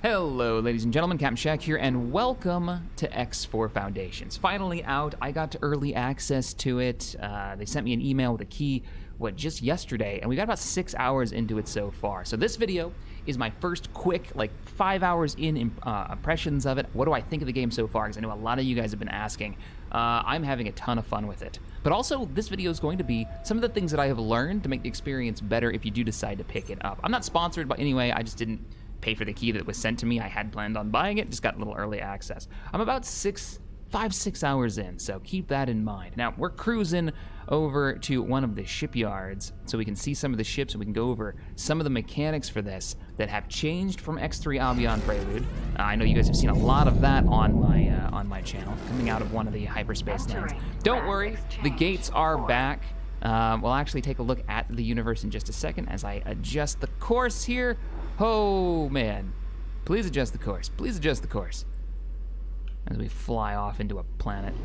Hello, ladies and gentlemen, Captain Shaq here, and welcome to X4 Foundations. Finally out, I got early access to it. They sent me an email with a key, just yesterday, and we got about 6 hours into it so far. So this video is my first quick, 5 hours in impressions of it. What do I think of the game so far? Because I know a lot of you guys have been asking. I'm having a ton of fun with it. But also, this video is going to be some of the things that I have learned to make the experience better if you do decide to pick it up. I'm not sponsored by anyway, I just didn't pay for the key that was sent to me. I had planned on buying it, just got a little early access. I'm about 5-6 hours in, so keep that in mind. Now, we're cruising over to one of the shipyards so we can see some of the ships and we can go over some of the mechanics for this that have changed from X3 Albion Prelude. I know you guys have seen a lot of that on my channel, coming out of one of the hyperspace lanes. Don't worry, the gates are back. We'll actually take a look at the universe in just a second as I adjust the course here. Oh, man. Please adjust the course. Please adjust the course. As we fly off into a planet.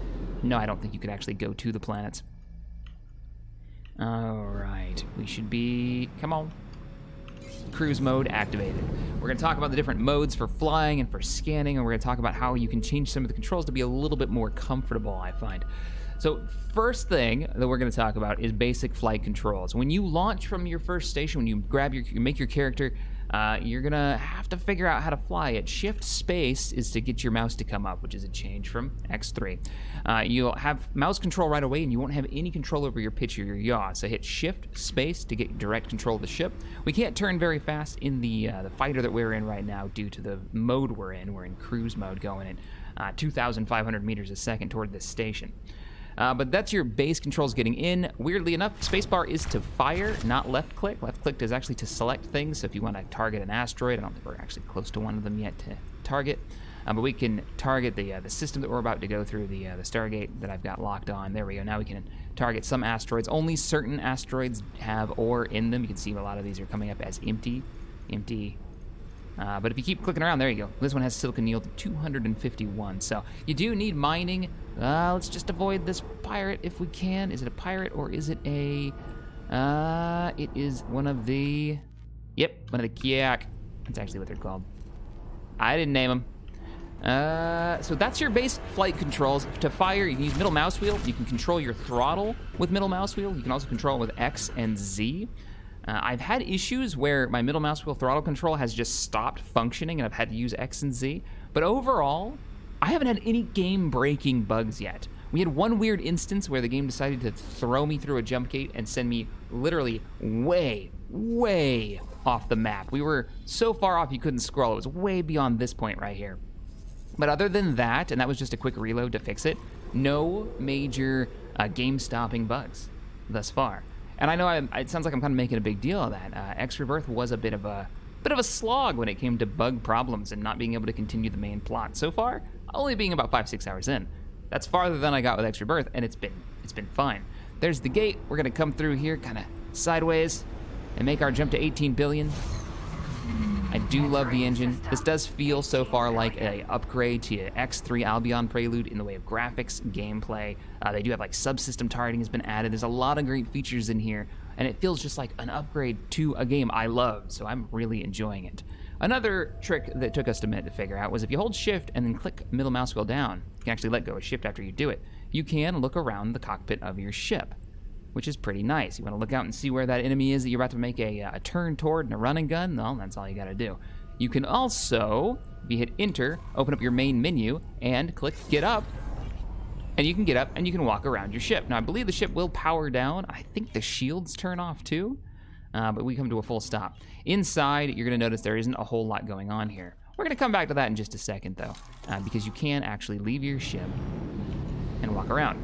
No, I don't think you could actually go to the planets. All right. We should be... Come on. Cruise mode activated. We're going to talk about the different modes for flying and for scanning, and we're going to talk about how you can change some of the controls to be a little bit more comfortable, I find. So first thing that we're going to talk about is basic flight controls. When you launch from your first station, when you make your character, you're going to have to figure out how to fly it. Shift space is to get your mouse to come up, which is a change from X3. You'll have mouse control right away, and you won't have any control over your pitch or your yaw. So hit Shift space to get direct control of the ship. We can't turn very fast in the fighter that we're in right now due to the mode we're in. We're in cruise mode going at 2,500 meters a second toward this station. But that's your base controls getting in. Weirdly enough, spacebar is to fire, not left click. Left click is actually to select things. So if you want to target an asteroid, I don't think we're actually close to one of them yet to target. But we can target the system that we're about to go through, the Stargate that I've got locked on. There we go. Now we can target some asteroids. Only certain asteroids have ore in them. You can see a lot of these are coming up as empty. But if you keep clicking around, there you go. This one has silicon yield of 251. So you do need mining. Let's just avoid this pirate if we can. Is it a pirate or is it a... it is one of the... Yep, one of the Kiak. That's actually what they're called. I didn't name them. So that's your base flight controls. To fire, you can use middle mouse wheel. You can control your throttle with middle mouse wheel. You can also control it with X and Z. I've had issues where my middle mouse wheel throttle control has just stopped functioning and I've had to use X and Z. But overall, I haven't had any game-breaking bugs yet. We had one weird instance where the game decided to throw me through a jump gate and send me literally way off the map. We were so far off you couldn't scroll. It was way beyond this point right here. But other than that, and that was just a quick reload to fix it, no major game-stopping bugs thus far. And I know it sounds like I'm kind of making a big deal of that. X Rebirth was a bit of a slog when it came to bug problems and not being able to continue the main plot. So far, only being about 5-6 hours in. That's farther than I got with X Rebirth, and it's been fine. There's the gate. We're gonna come through here, kind of sideways, and make our jump to 18 billion. I do love the engine. This does feel so far like an upgrade to X3 Albion Prelude in the way of graphics, gameplay. They do have subsystem targeting has been added. There's a lot of great features in here, and it feels just like an upgrade to a game I love, so I'm really enjoying it. Another trick that took us a minute to figure out was if you hold Shift and then click middle mouse wheel down, you can actually let go of Shift after you do it. You can look around the cockpit of your ship, which is pretty nice. You want to look out and see where that enemy is that you're about to make a turn toward in a running gun? Well, that's all you got to do. You can also, if you hit Enter, open up your main menu and click Get Up, and you can get up and you can walk around your ship. Now, I believe the ship will power down. I think the shields turn off too, but we come to a full stop. Inside, you're going to notice there isn't a whole lot going on here. We're going to come back to that in just a second, though, because you can actually leave your ship and walk around.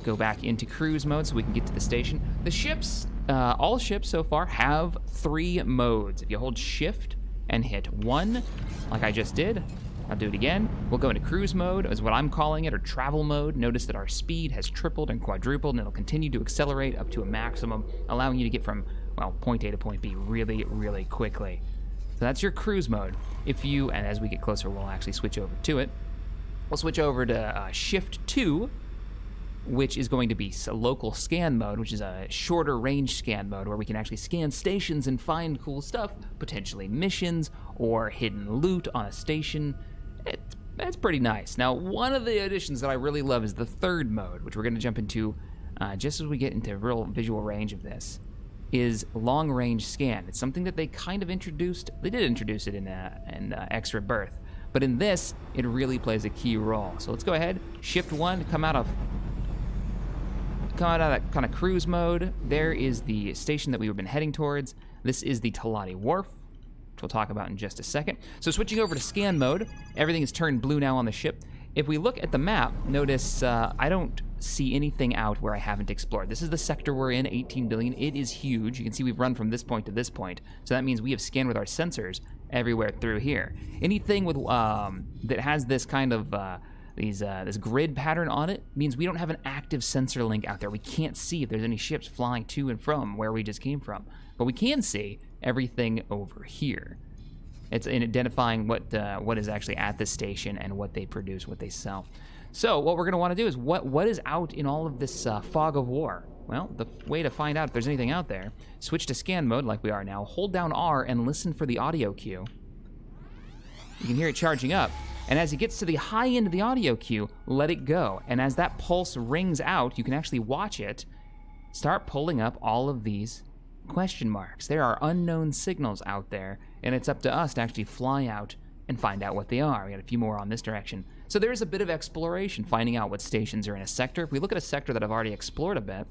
Go back into cruise mode so we can get to the station. The ships, all ships so far have 3 modes. If you hold Shift and hit 1, like I just did, I'll do it again. We'll go into cruise mode, is what I'm calling it, or travel mode. Notice that our speed has tripled and quadrupled, and it'll continue to accelerate up to a maximum, allowing you to get from, well, point A to point B really quickly. So that's your cruise mode. If you, and as we get closer, we'll actually switch over to it. We'll switch over to Shift 2, which is going to be a local scan mode, which is a shorter range scan mode where we can actually scan stations and find cool stuff, potentially missions or hidden loot on a station. That's pretty nice. Now, one of the additions that I really love is the third mode, which we're going to jump into just as we get into real visual range of this, is long-range scan. It's something that they kind of introduced. They did introduce it in X Rebirth, but in this, it really plays a key role. So let's go ahead, Shift 1, come out of that kind of cruise mode. There is the station that we've been heading towards. This is the Talati Wharf, which we'll talk about in just a second. So switching over to scan mode, everything is turned blue now on the ship. If we look at the map, notice I don't see anything out where I haven't explored. This is the sector we're in, 18 billion. It is huge. You can see we've run from this point to this point. So that means we have scanned with our sensors everywhere through here. Anything with that has this kind of this grid pattern on it means we don't have an active sensor link out there. We can't see if there's any ships flying to and from where we just came from. But we can see everything over here. It's in identifying what is actually at the station and what they produce, what they sell. So what we're going to want to do is what is out in all of this fog of war? Well, the way to find out if there's anything out there, switch to scan mode like we are now, hold down R and listen for the audio cue. You can hear it charging up, and as it gets to the high end of the audio cue, let it go. And as that pulse rings out, you can actually watch it start pulling up all of these question marks. There are unknown signals out there, and it's up to us to actually fly out and find out what they are. We got a few more on this direction. So there's a bit of exploration, finding out what stations are in a sector. If we look at a sector that I've already explored a bit,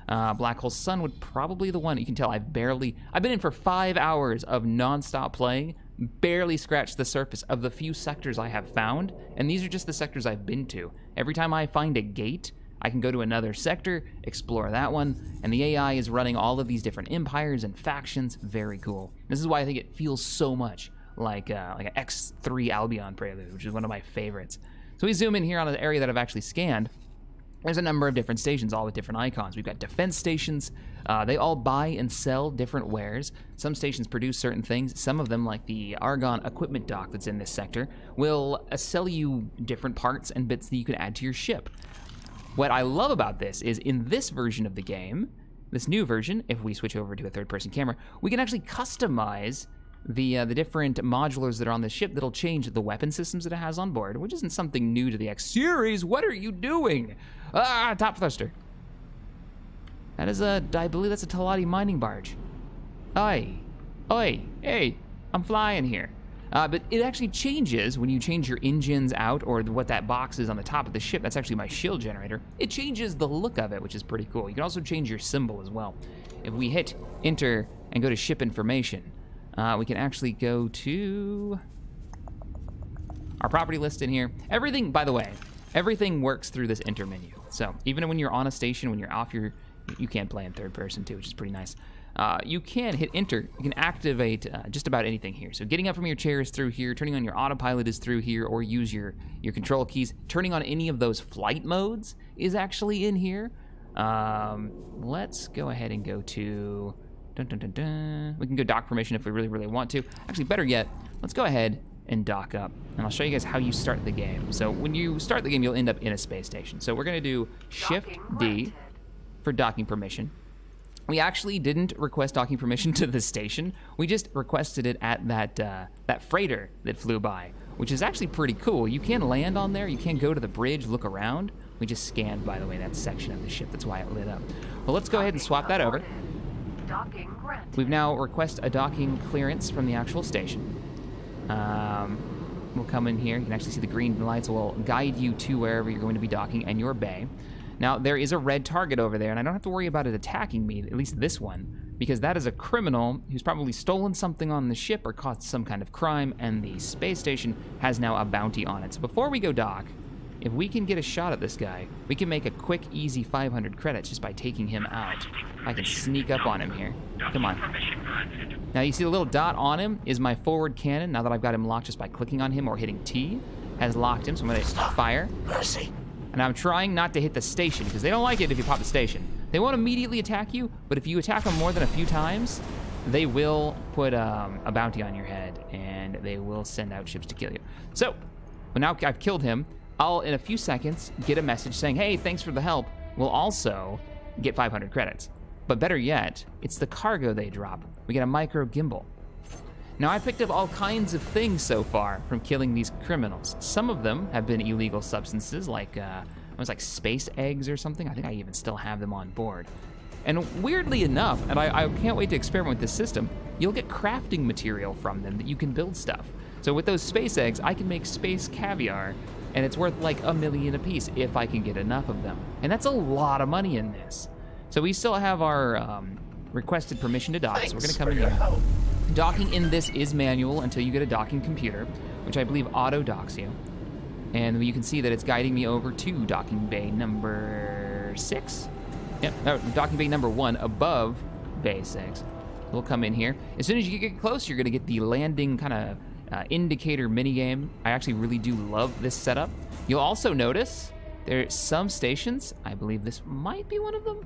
Black Hole Sun would probably the one. You can tell I've been in for 5 hours of non-stop playing, barely scratched the surface of the few sectors I have found, and these are just the sectors I've been to. Every time I find a gate, I can go to another sector, explore that one, and the AI is running all of these different empires and factions. Very cool. This is why I think it feels so much like an X3 Albion prelude, which is one of my favorites. So we zoom in here on an area that I've actually scanned. There's a number of different stations, all with different icons. We've got defense stations. They all buy and sell different wares. Some stations produce certain things. Some of them, like the Argon equipment dock that's in this sector, will sell you different parts and bits that you can add to your ship. What I love about this is in this version of the game, this new version, if we switch over to a third-person camera, we can actually customize the different modulars that are on the ship that'll change the weapon systems that it has on board, which isn't something new to the X series. What are you doing? Ah, top thruster. That is I believe that's a Talati mining barge. Oi, hey, I'm flying here. But it actually changes when you change your engines out, or what that box is on the top of the ship. That's actually my shield generator. It changes the look of it, which is pretty cool. You can also change your symbol as well. If we hit enter and go to ship information, we can actually go to our property list in here. Everything, by the way, everything works through this enter menu. So even when you're on a station, when you're off you can play in third person too, which is pretty nice. You can hit enter, you can activate just about anything here. So getting up from your chair is through here, turning on your autopilot is through here, or use your control keys. Turning on any of those flight modes is actually in here. Let's go ahead and go to, we can go dock permission if we really, really want to. Actually, better yet, let's go ahead and dock up. And I'll show you guys how you start the game. So when you start the game, you'll end up in a space station. So we're gonna do Shift D for docking permission. We actually didn't request docking permission to the station. We just requested it at that freighter that flew by, which is actually pretty cool. You can land on there. You can go to the bridge, look around. We just scanned, by the way, that section of the ship. That's why it lit up. Well, let's go ahead and swap that over. We've now requested a docking clearance from the actual station. We'll come in here. You can actually see the green lights will guide you to wherever you're going to be docking and your bay. Now, there is a red target over there, and I don't have to worry about it attacking me, at least this one, because that is a criminal who's probably stolen something on the ship or caused some kind of crime, and the space station has now a bounty on it. So before we go dock, if we can get a shot at this guy, we can make a quick, easy 500 credits just by taking him out. I can sneak up on him here. Come on. Now, you see the little dot on him is my forward cannon. Now that I've got him locked just by clicking on him or hitting T, has locked him, so I'm going to fire. And I'm trying not to hit the station, because they don't like it if you pop the station. They won't immediately attack you, but if you attack them more than a few times, they will put a bounty on your head, and they will send out ships to kill you. So, well, now I've killed him, I'll, in a few seconds, get a message saying, hey, thanks for the help. we'll also get 500 credits. But better yet, it's the cargo they drop. We get a micro gimbal. Now, I picked up all kinds of things so far from killing these criminals. Some of them have been illegal substances, like, it was like space eggs or something. I think I even still have them on board. And weirdly enough, and I can't wait to experiment with this system, you'll get crafting material from them that you can build stuff. So with those space eggs, I can make space caviar, and it's worth like $1 million a piece if I can get enough of them. And that's a lot of money in this. So we still have our requested permission to dock, so we're gonna come in here. Docking in this is manual until you get a docking computer, which I believe auto docks you. And you can see that it's guiding me over to docking bay number 6. Yep, no, docking bay number 1 above bay 6. We'll come in here. As soon as you get close, you're gonna get the landing kind of indicator minigame. I actually really do love this setup. You'll also notice there's some stations, I believe this might be one of them.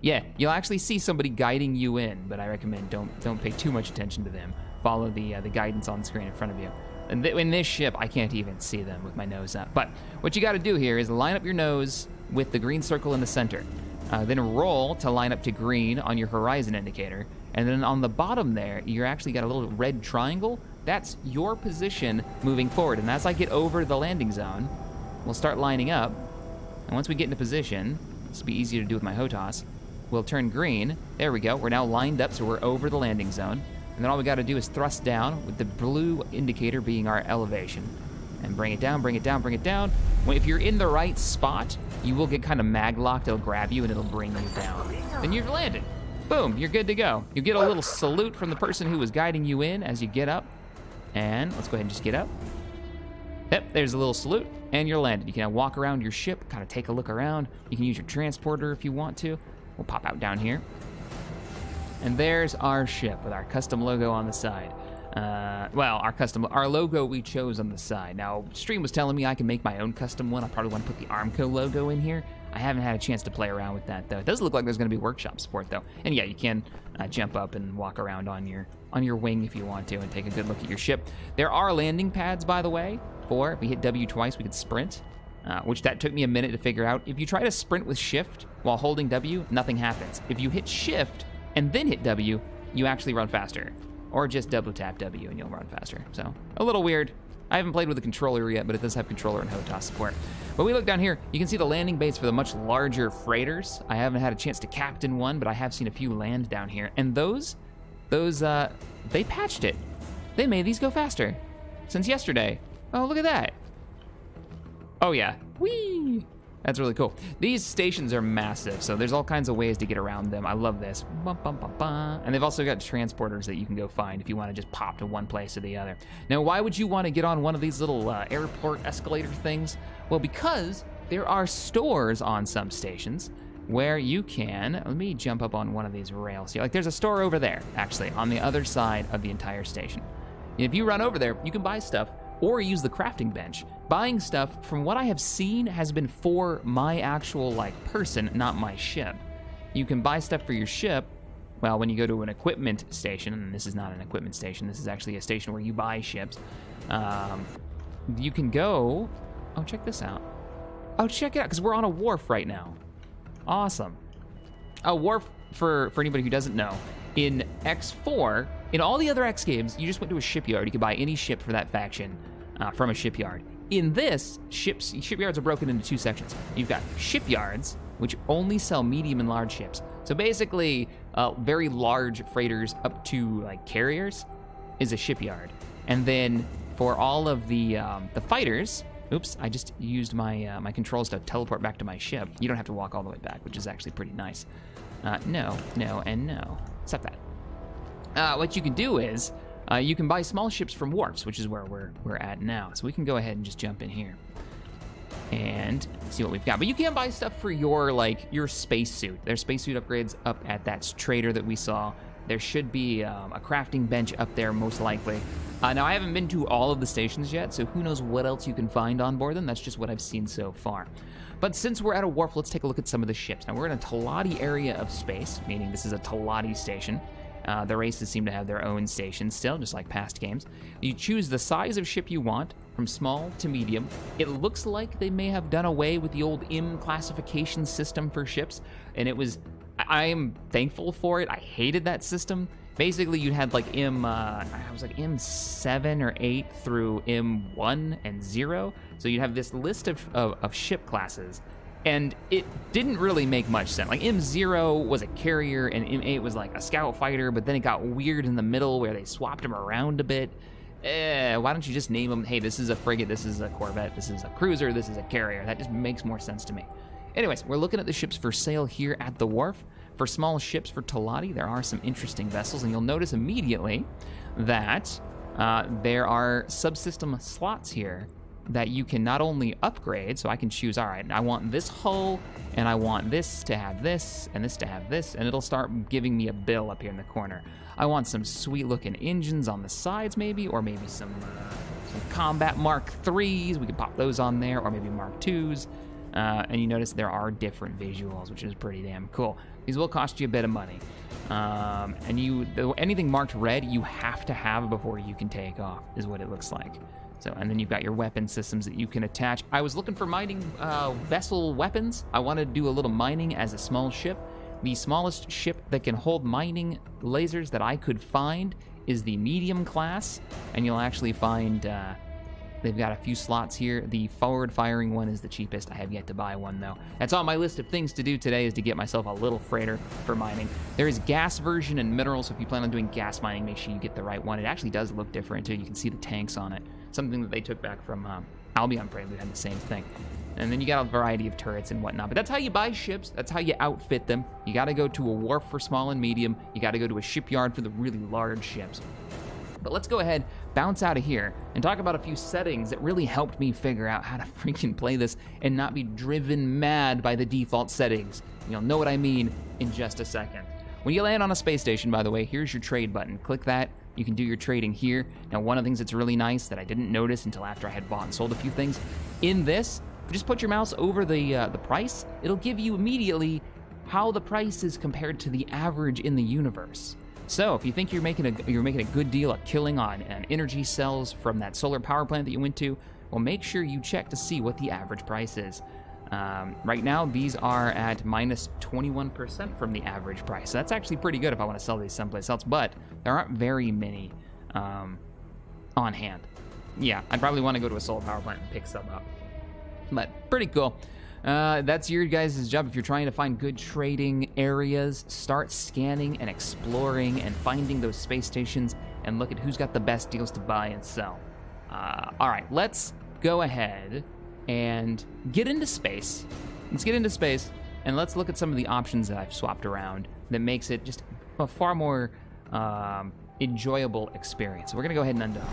Yeah, you'll actually see somebody guiding you in, but I recommend don't pay too much attention to them. Follow the guidance on the screen in front of you. And in this ship, I can't even see them with my nose up. But what you gotta do here is line up your nose with the green circle in the center. Then roll to line up to green on your horizon indicator. And then on the bottom there, you're actually got a little red triangle. That's your position moving forward. And as I get over the landing zone, we'll start lining up. And once we get into position, this will be easier to do with my HOTAS. We'll turn green. There we go. We're now lined up, so we're over the landing zone. And then all we got to do is thrust down with the blue indicator being our elevation. And bring it down, bring it down, bring it down. If you're in the right spot, you will get kind of mag-locked. It'll grab you and it'll bring you down. Then you've landed. Boom, you're good to go. You get a little salute from the person who was guiding you in as you get up. And let's go ahead and just get up. Yep, there's a little salute, and you're landed. You can walk around your ship, kind of take a look around. You can use your transporter if you want to. We'll pop out down here. And there's our ship with our custom logo on the side. Well, our logo we chose on the side. Now, Stream was telling me I can make my own custom one. I probably want to put the Armco logo in here. I haven't had a chance to play around with that, though. It does look like there's going to be workshop support, though. And yeah, you can jump up and walk around on your wing if you want to and take a good look at your ship. There are landing pads, by the way, for if we hit W twice, we could sprint. Which that took me a minute to figure out. If you try to sprint with shift while holding W, nothing happens. If you hit shift and then hit W, you actually run faster. Or just double tap W and you'll run faster. So, a little weird. I haven't played with the controller yet, but it does have controller and HOTAS support. But we look down here, you can see the landing bays for the much larger freighters. I haven't had a chance to captain one, but I have seen a few land down here. And those, they patched it. They made these go faster since yesterday. Oh, look at that. Oh yeah, whee! That's really cool. These stations are massive, so there's all kinds of ways to get around them. I love this. Bum, bum, bum, bum. And they've also got transporters that you can go find if you want to just pop to one place or the other. Now, why would you want to get on one of these little airport escalator things? Well, because there are stores on some stations where you can, let me jump up on one of these rails here. Like there's a store over there, actually, on the other side of the entire station. And if you run over there, you can buy stuff or use the crafting bench. Buying stuff, from what I have seen, has been for my actual, person, not my ship. You can buy stuff for your ship, well, when you go to an equipment station, and this is not an equipment station, this is actually a station where you buy ships. You can go, oh, check this out. Oh, check it out, because we're on a wharf right now. Awesome. A wharf, for anybody who doesn't know, in X4, in all the other X games, you just went to a shipyard. You could buy any ship for that faction from a shipyard. In this, shipyards are broken into two sections. You've got shipyards, which only sell medium and large ships. So basically, very large freighters up to carriers is a shipyard. And then for all of the fighters, oops, I just used my controls to teleport back to my ship. You don't have to walk all the way back, which is actually pretty nice. No, and no. Stop that. What you can do is, you can buy small ships from wharfs, which is where we're at now. So we can go ahead and just jump in here and see what we've got. But you can buy stuff for your spacesuit. There's spacesuit upgrades up at that trader that we saw. There should be a crafting bench up there, most likely. Now, I haven't been to all of the stations yet, so who knows what else you can find on board them. That's just what I've seen so far. But since we're at a wharf, let's take a look at some of the ships. Now, we're in a Talati area of space, meaning this is a Talati station. The races seem to have their own stations still, just like past games. You choose the size of ship you want, from small to medium. It looks like they may have done away with the old IM classification system for ships, and I am thankful for it. I hated that system. Basically, you had like M7 or 8 through M1 and 0. So you'd have this list of ship classes, and it didn't really make much sense. Like M0 was a carrier, and M8 was like a scout fighter, but then it got weird in the middle where they swapped them around a bit. Why don't you just name them, hey, this is a frigate, this is a corvette, this is a cruiser, this is a carrier. That just makes more sense to me. Anyways, we're looking at the ships for sale here at the wharf. For small ships for Talati, there are some interesting vessels, and you'll notice immediately that there are subsystem slots here that you can not only upgrade, so I can choose, all right, I want this hull, and I want this to have this, and this to have this, and it'll start giving me a bill up here in the corner. I want some sweet-looking engines on the sides, maybe, or maybe some combat Mark IIIs. We could pop those on there, or maybe Mark IIs. And you notice there are different visuals, which is pretty damn cool. These will cost you a bit of money. And anything marked red, you have to have before you can take off, is what it looks like. So, and then you've got your weapon systems that you can attach. I was looking for mining vessel weapons. I wanted to do a little mining as a small ship. The smallest ship that can hold mining lasers that I could find is the medium class, and you'll actually find they've got a few slots here. The forward-firing one is the cheapest. I have yet to buy one, though. That's on my list of things to do today, is to get myself a little freighter for mining. There is gas version and mineral, so if you plan on doing gas mining, make sure you get the right one. It actually does look different, too. You can see the tanks on it. Something that they took back from Albion Prelude had the same thing. And then you got a variety of turrets and whatnot. But that's how you buy ships. That's how you outfit them. You got to go to a wharf for small and medium. You got to go to a shipyard for the really large ships. But let's go ahead, bounce out of here, and talk about a few settings that really helped me figure out how to freaking play this and not be driven mad by the default settings. You'll know what I mean in just a second. When you land on a space station, by the way, here's your trade button. Click that. You can do your trading here. Now, one of the things that's really nice that I didn't notice until after I had bought and sold a few things, in this, just put your mouse over the price. It'll give you immediately how the price is compared to the average in the universe. So if you think you're making a good deal at killing on energy cells from that solar power plant that you went to, well, make sure you check to see what the average price is. Right now, these are at minus 21% from the average price. So that's actually pretty good if I want to sell these someplace else, but there aren't very many on hand. Yeah, I'd probably want to go to a solar power plant and pick some up. But pretty cool. That's your guys' job. If you're trying to find good trading areas, start scanning and exploring and finding those space stations and look at who's got the best deals to buy and sell. All right, let's go ahead and get into space. Let's get into space and let's look at some of the options that I've swapped around that makes it just a far more enjoyable experience. So we're gonna go ahead and undock.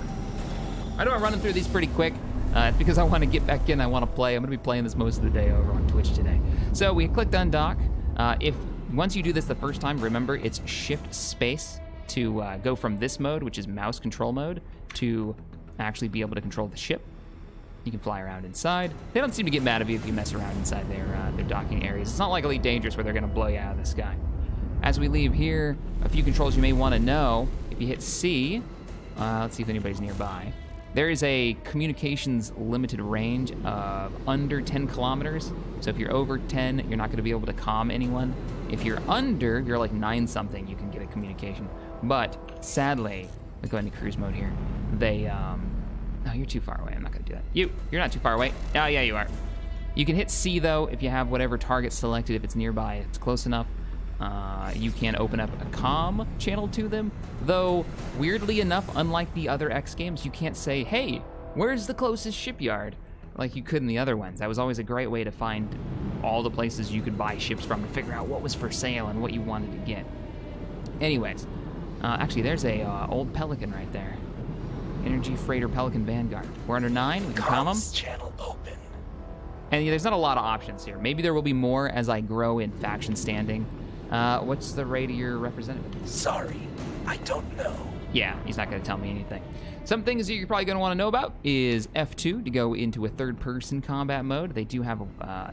I know I'm running through these pretty quick. It's because I want to get back in, I want to play. I'm going to be playing this most of the day over on Twitch today. So we clicked undock. Once you do this the first time, remember it's shift space to go from this mode, which is mouse control mode, to actually be able to control the ship. You can fly around inside. They don't seem to get mad at you if you mess around inside their docking areas. It's not like Elite Dangerous where they're going to blow you out of the sky. As we leave here, a few controls you may want to know. If you hit C, let's see if anybody's nearby. There is a communications limited range of under 10 kilometers. So if you're over 10, you're not going to be able to comm anyone. If you're under, you're like 9 something, you can get a communication. But sadly, let's go into cruise mode here. No, you're too far away. I'm not going to do that. You're not too far away. Oh, yeah, you are. You can hit C though if you have whatever target selected. If it's nearby, it's close enough. You can open up a comm channel to them, though weirdly enough, unlike the other X games, you can't say, hey, where's the closest shipyard, like you could in the other ones. That was always a great way to find all the places you could buy ships from to figure out what was for sale and what you wanted to get. Anyways, actually there's a old Pelican right there. Energy Freighter Pelican Vanguard. We're under 9, we can comm them. Channel open. And yeah, there's not a lot of options here. Maybe there will be more as I grow in faction standing. What's the rate of your representative? Sorry, I don't know. Yeah, he's not going to tell me anything. Some things that you're probably going to want to know about is F2 to go into a third-person combat mode. They do have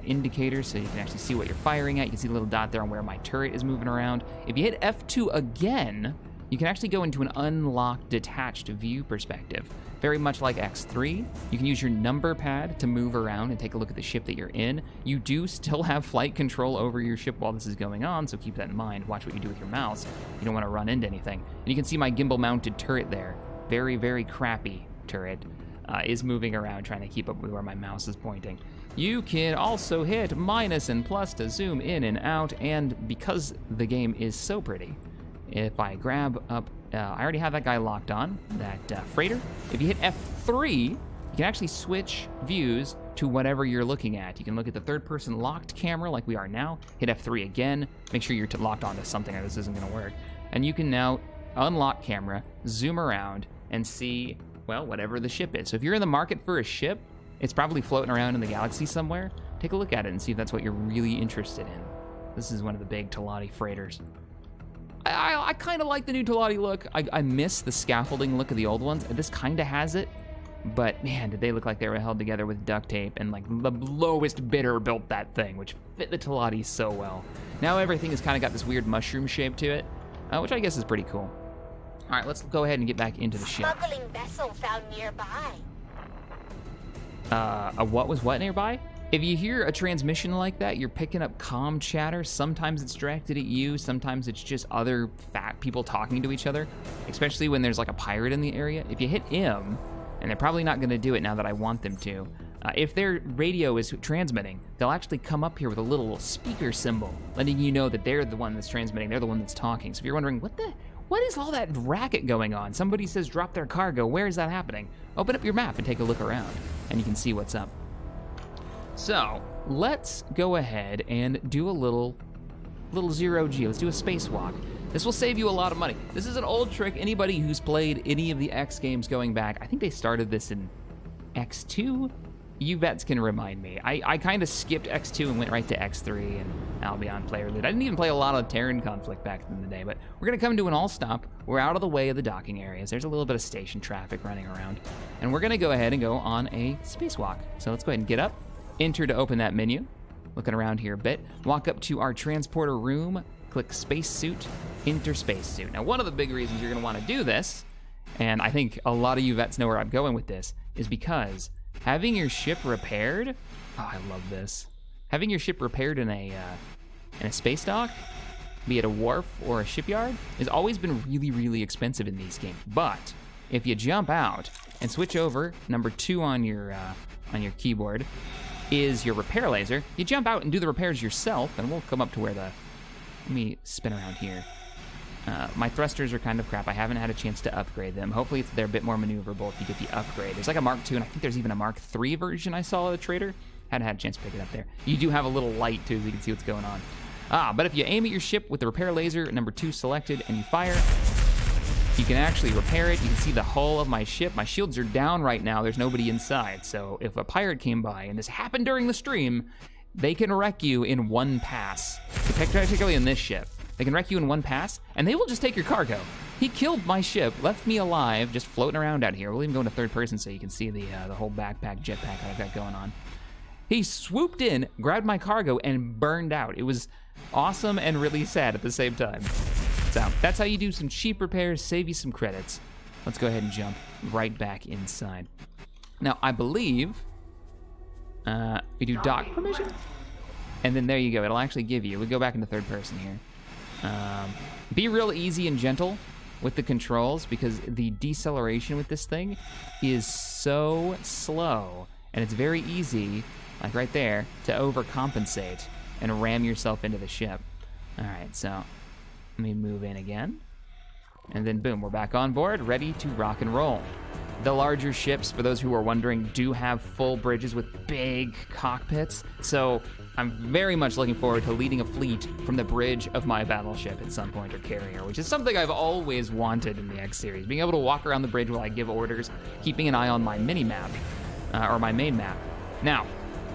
indicators, so you can actually see what you're firing at. You can see the little dot there on where my turret is moving around. If you hit F2 again, you can actually go into an unlocked detached view perspective. Very much like X3, you can use your number pad to move around and take a look at the ship that you're in. You do still have flight control over your ship while this is going on, so keep that in mind. Watch what you do with your mouse. You don't want to run into anything. And you can see my gimbal-mounted turret there. Very, very crappy turret is moving around trying to keep up with where my mouse is pointing. You can also hit minus and plus to zoom in and out, and because the game is so pretty, if I grab up, I already have that guy locked on, that freighter. If you hit F3, you can actually switch views to whatever you're looking at. You can look at the third-person locked camera like we are now, hit F3 again, make sure you're locked onto something or this isn't gonna work. And you can now unlock camera, zoom around, and see, well, whatever the ship is. So if you're in the market for a ship, it's probably floating around in the galaxy somewhere. Take a look at it and see if that's what you're really interested in. This is one of the big Talati freighters. I kind of like the new Talati look. I miss the scaffolding look of the old ones. This kind of has it, but man, did they look like they were held together with duct tape, and like the lowest bidder built that thing, which fit the Talati so well. Now everything has kind of got this weird mushroom shape to it, which I guess is pretty cool. All right, let's go ahead and get back into the ship. Smuggling vessel found nearby. A what was what nearby? If you hear a transmission like that, you're picking up comm chatter. Sometimes it's directed at you, sometimes it's just other fat people talking to each other, especially when there's like a pirate in the area. If you hit M, and they're probably not gonna do it now that I want them to, if their radio is transmitting, they'll actually come up here with a little speaker symbol, letting you know that they're the one that's transmitting, they're the one that's talking. So if you're wondering, what is all that racket going on? Somebody says drop their cargo, where is that happening? Open up your map and take a look around, and you can see what's up. So, let's go ahead and do a little zero G. Let's do a spacewalk. This will save you a lot of money. This is an old trick. Anybody who's played any of the X games going back, I think they started this in X2. You vets can remind me. I kind of skipped X2 and went right to X3 and Albion Player Loot. I didn't even play a lot of Terran Conflict back in the day, but we're gonna come to an all-stop. We're out of the way of the docking areas. There's a little bit of station traffic running around, and we're gonna go ahead and go on a spacewalk. So let's go ahead and get up. Enter to open that menu. Looking around here a bit. Walk up to our transporter room, click spacesuit, enter spacesuit. Now, one of the big reasons you're gonna wanna do this, and I think a lot of you vets know where I'm going with this, is because having your ship repaired, oh, I love this. Having your ship repaired in a space dock, be it a wharf or a shipyard, has always been really, really expensive in these games. But if you jump out and switch over, number 2 on your keyboard, is your repair laser. You jump out and do the repairs yourself, and we'll come up to where let me spin around here. My thrusters are kind of crap. I haven't had a chance to upgrade them. Hopefully they're a bit more maneuverable if you get the upgrade. There's like a Mark II, and I think there's even a Mark III version I saw at a trader. Hadn't had a chance to pick it up there. You do have a little light too, so you can see what's going on. But if you aim at your ship with the repair laser, number 2 selected, and you fire, you can actually repair it. You can see the hull of my ship. My shields are down right now. There's nobody inside. So if a pirate came by, and this happened during the stream, they can wreck you in one pass. Particularly in this ship. They can wreck you in one pass, and they will just take your cargo. He killed my ship, left me alive, just floating around out here. We'll even go into third person so you can see the whole backpack, jetpack that I've got going on. He swooped in, grabbed my cargo, and burned out. It was awesome and really sad at the same time. So that's how you do some cheap repairs, save you some credits. Let's go ahead and jump right back inside. Now, I believe we do dock permission, and then there you go. It'll actually give you, we go back into third person here. Be real easy and gentle with the controls, because the deceleration with this thing is so slow, and it's very easy, like right there, to overcompensate and ram yourself into the ship. All right, so let me move in again. And then boom, we're back on board, ready to rock and roll. The larger ships, for those who are wondering, do have full bridges with big cockpits. So I'm very much looking forward to leading a fleet from the bridge of my battleship at some point, or carrier, which is something I've always wanted in the X series. Being able to walk around the bridge while I give orders, keeping an eye on my mini-map, or my main map. Now,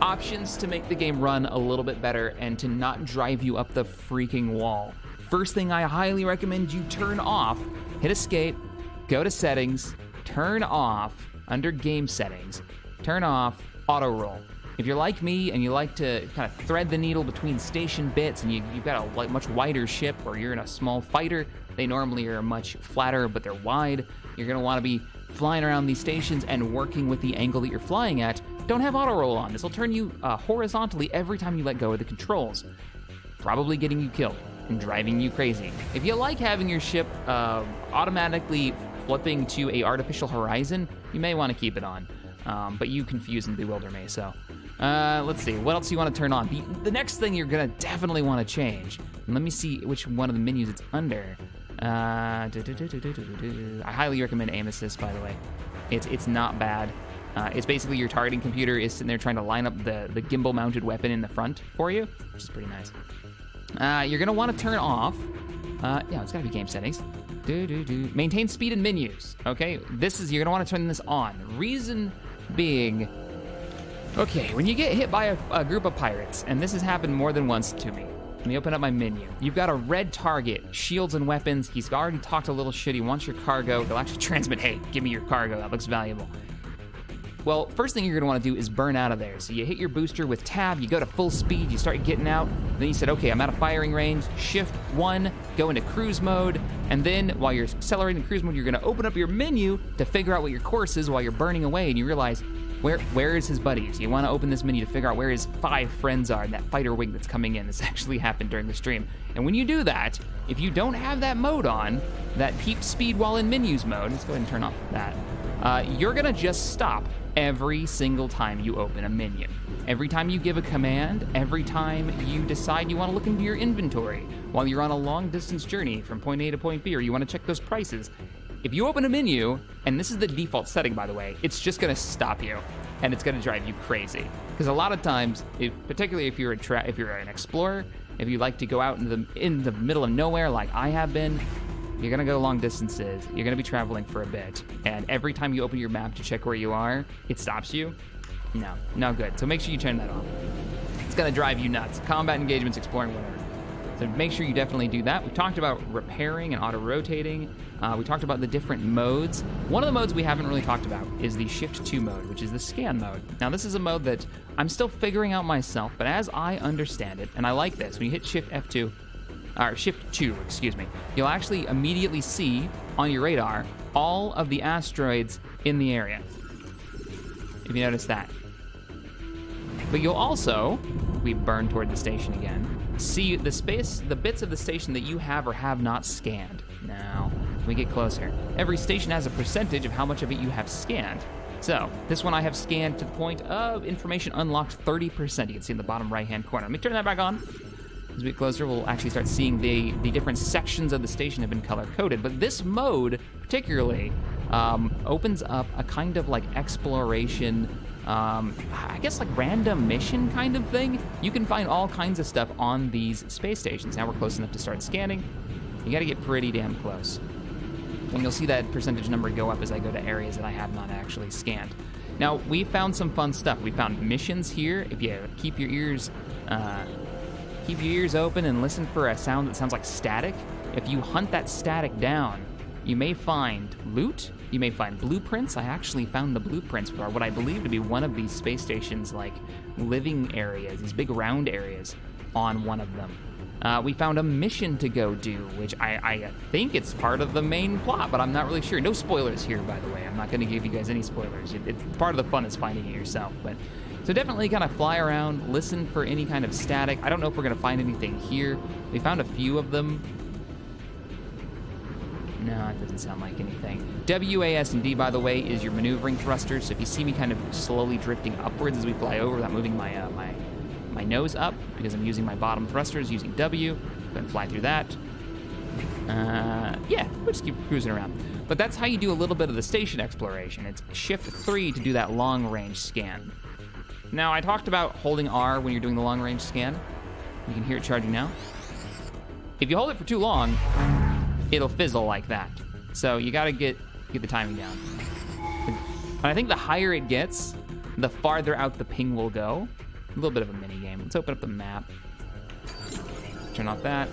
options to make the game run a little bit better and to not drive you up the freaking wall. First thing I highly recommend you turn off, hit escape, go to settings, turn off, under game settings, turn off auto roll. If you're like me and you like to kind of thread the needle between station bits and you've got a much wider ship, or you're in a small fighter, they normally are much flatter, but they're wide. You're gonna wanna be flying around these stations and working with the angle that you're flying at. Don't have auto roll on. This will turn you horizontally every time you let go of the controls, probably getting you killed and driving you crazy. If you like having your ship automatically flipping to a artificial horizon, you may wanna keep it on. But you confuse and bewilder me, so. Let's see, what else do you want to turn on? The next thing you're gonna definitely want to change, and let me see which one of the menus it's under. I highly recommend aim assist, by the way. It's not bad. It's basically your targeting computer is sitting there trying to line up the gimbal mounted weapon in the front for you, which is pretty nice. You're gonna want to turn off, yeah, it's gotta be game settings. Maintain speed in menus, okay? You're gonna want to turn this on. Reason being, okay, when you get hit by a group of pirates, and this has happened more than once to me, let me open up my menu. You've got a red target, shields and weapons. He's already talked a little shit. He wants your cargo. He'll actually transmit, hey, give me your cargo. That looks valuable. Well, first thing you're gonna wanna do is burn out of there. So you hit your booster with tab, you go to full speed, you start getting out, then you said, okay, I'm out of firing range, shift 1, go into cruise mode, and then while you're accelerating cruise mode, you're gonna open up your menu to figure out what your course is while you're burning away, and you realize, where is his buddies? You wanna open this menu to figure out where his 5 friends are in that fighter wing that's coming in. This actually happened during the stream. And when you do that, if you don't have that mode on, that keep speed while in menus mode, let's go ahead and turn off that, you're gonna just stop every single time you open a menu. Every time you give a command, every time you decide you wanna look into your inventory while you're on a long distance journey from point A to point B, or you wanna check those prices, if you open a menu, and this is the default setting, by the way, it's just gonna stop you, and it's gonna drive you crazy. Because a lot of times, particularly if you're an explorer, if you like to go out in the middle of nowhere like I have been, you're gonna go long distances, you're gonna be traveling for a bit, and every time you open your map to check where you are, it stops you. No, no good. So make sure you turn that off. It's gonna drive you nuts. Combat engagements, exploring, whatever. So make sure you definitely do that. We talked about repairing and auto-rotating. We talked about the different modes. One of the modes we haven't really talked about is the Shift 2 mode, which is the scan mode. Now this is a mode that I'm still figuring out myself, but as I understand it, and I like this, when you hit Shift F2, or Shift 2, excuse me, you'll actually immediately see on your radar all of the asteroids in the area, if you notice that. But you'll also, we burn toward the station again, see the bits of the station that you have or have not scanned. Now, we get closer. Every station has a percentage of how much of it you have scanned. So, this one I have scanned to the point of information unlocked 30%. You can see in the bottom right-hand corner. Let me turn that back on. As we get closer, we'll actually start seeing the different sections of the station have been color-coded. But this mode, particularly, opens up a kind of like exploration, I guess like random mission kind of thing. You can find all kinds of stuff on these space stations. Now we're close enough to start scanning. You gotta get pretty damn close. And you'll see that percentage number go up as I go to areas that I have not actually scanned. Now, we found some fun stuff. We found missions here. If you keep your ears open and listen for a sound that sounds like static, if you hunt that static down, you may find loot, you may find blueprints. I actually found the blueprints for what I believe to be one of these space stations, like living areas, these big round areas on one of them. We found a mission to go do, which I think it's part of the main plot, but I'm not really sure. No spoilers here, by the way. I'm not gonna give you guys any spoilers. It's part of the fun is finding it yourself, but. So definitely kind of fly around, listen for any kind of static. I don't know if we're gonna find anything here. We found a few of them. No, it doesn't sound like anything. WAS and D, by the way, is your maneuvering thrusters. So if you see me kind of slowly drifting upwards as we fly over without moving my my nose up, because I'm using my bottom thrusters, using W, go ahead and fly through that. Yeah, we'll just keep cruising around. But that's how you do a little bit of the station exploration. It's Shift 3 to do that long-range scan. Now, I talked about holding R when you're doing the long-range scan. You can hear it charging now. If you hold it for too long, it'll fizzle like that. So you gotta get the timing down. And I think the higher it gets, the farther out the ping will go. A little bit of a mini game. Let's open up the map. Turn off that.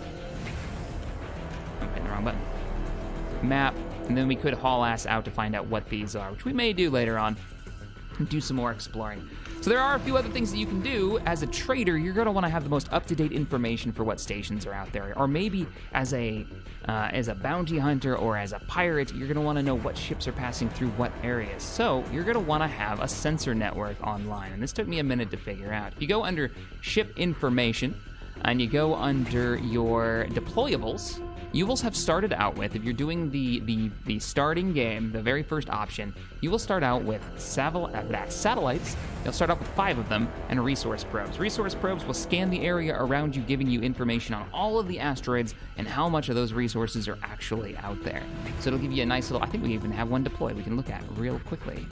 I'm hitting the wrong button. Map. And then we could haul ass out to find out what these are, which we may do later on, and do some more exploring. So there are a few other things that you can do. As a trader, you're gonna wanna have the most up-to-date information for what stations are out there. Or maybe as a bounty hunter or as a pirate, you're gonna wanna know what ships are passing through what areas. So you're gonna wanna have a sensor network online. And this took me a minute to figure out. If you go under ship information, and you go under your deployables, you will have started out with, if you're doing the starting game, the very first option, you will start out with satellites. You'll start out with 5 of them, and resource probes. Resource probes will scan the area around you, giving you information on all of the asteroids and how much of those resources are actually out there. So it'll give you a nice little, I think we even have one deployed we can look at real quickly.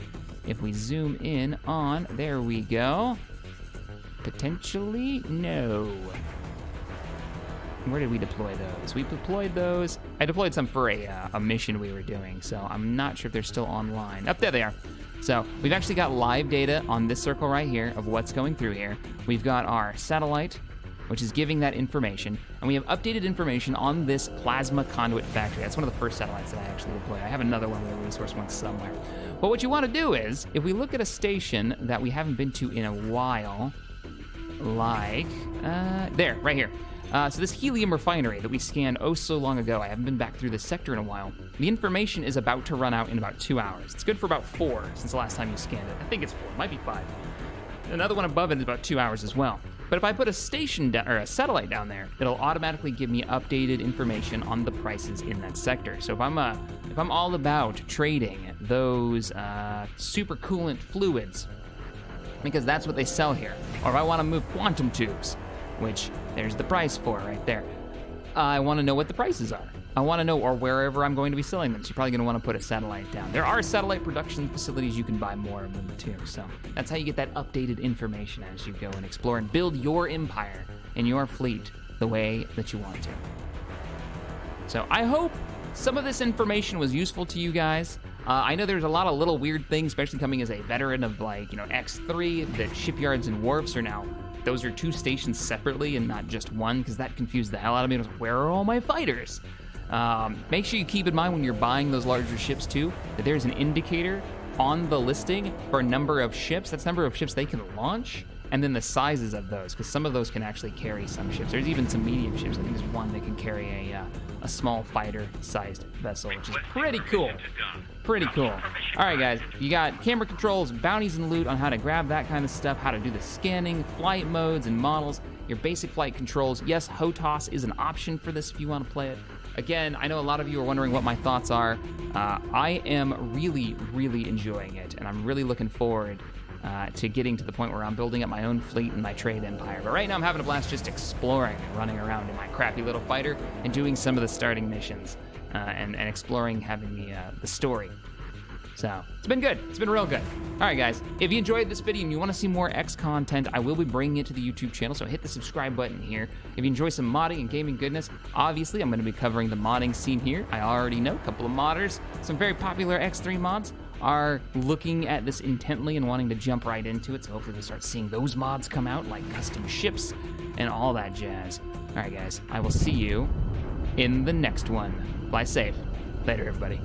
If we zoom in on, there we go. Potentially, no. Where did we deploy those? We deployed those. I deployed some for a mission we were doing, so I'm not sure if they're still online. Up there they are. So we've actually got live data on this circle right here of what's going through here. We've got our satellite, which is giving that information, and we have updated information on this plasma conduit factory. That's one of the first satellites that I actually deployed. I have another one with a resource one somewhere. But what you want to do is, if we look at a station that we haven't been to in a while, like, there, right here. So this helium refinery that we scanned oh so long ago, I haven't been back through this sector in a while. The information is about to run out in about 2 hours. It's good for about 4 since the last time you scanned it. I think it's 4, it might be 5. Another one above it is about 2 hours as well. But if I put a station down, or a satellite down there, it'll automatically give me updated information on the prices in that sector. So if I'm all about trading those super coolant fluids, because that's what they sell here, or if I want to move quantum tubes, which there's the price for right there. I want to know what the prices are. I want to know, or wherever I'm going to be selling them. So you're probably going to want to put a satellite down. There are satellite production facilities you can buy more of them too. So that's how you get that updated information as you go and explore and build your empire and your fleet the way that you want to. So I hope some of this information was useful to you guys. I know there's a lot of little weird things, especially coming as a veteran of like, X3, that shipyards and wharfs are now, those are 2 stations separately and not just one, because that confused the hell out of me. It was, where are all my fighters? Make sure you keep in mind when you're buying those larger ships too, that there's an indicator on the listing for a number of ships. That's the number of ships they can launch, and then the sizes of those, because some of those can actually carry some ships. There's even some medium ships. I think there's one that can carry a small fighter-sized vessel, which is pretty cool. Pretty cool. All right, guys, you got camera controls, bounties, and loot on how to grab that kind of stuff, how to do the scanning, flight modes and models, your basic flight controls. Yes, HOTAS is an option for this if you want to play it. Again, I know a lot of you are wondering what my thoughts are. I am really, really enjoying it, and I'm really looking forward to getting to the point where I'm building up my own fleet and my trade empire. But right now I'm having a blast just exploring and running around in my crappy little fighter and doing some of the starting missions and exploring, having the story. So it's been good. It's been real good. All right, guys, if you enjoyed this video and you want to see more X content, I will be bringing it to the YouTube channel, so hit the subscribe button here. If you enjoy some modding and gaming goodness, obviously I'm going to be covering the modding scene here. I already know a couple of modders, some very popular X3 mods, are looking at this intently and wanting to jump right into it, so hopefully we'll start seeing those mods come out, like custom ships and all that jazz. All right, guys, I will see you in the next one. Fly safe. Later, everybody.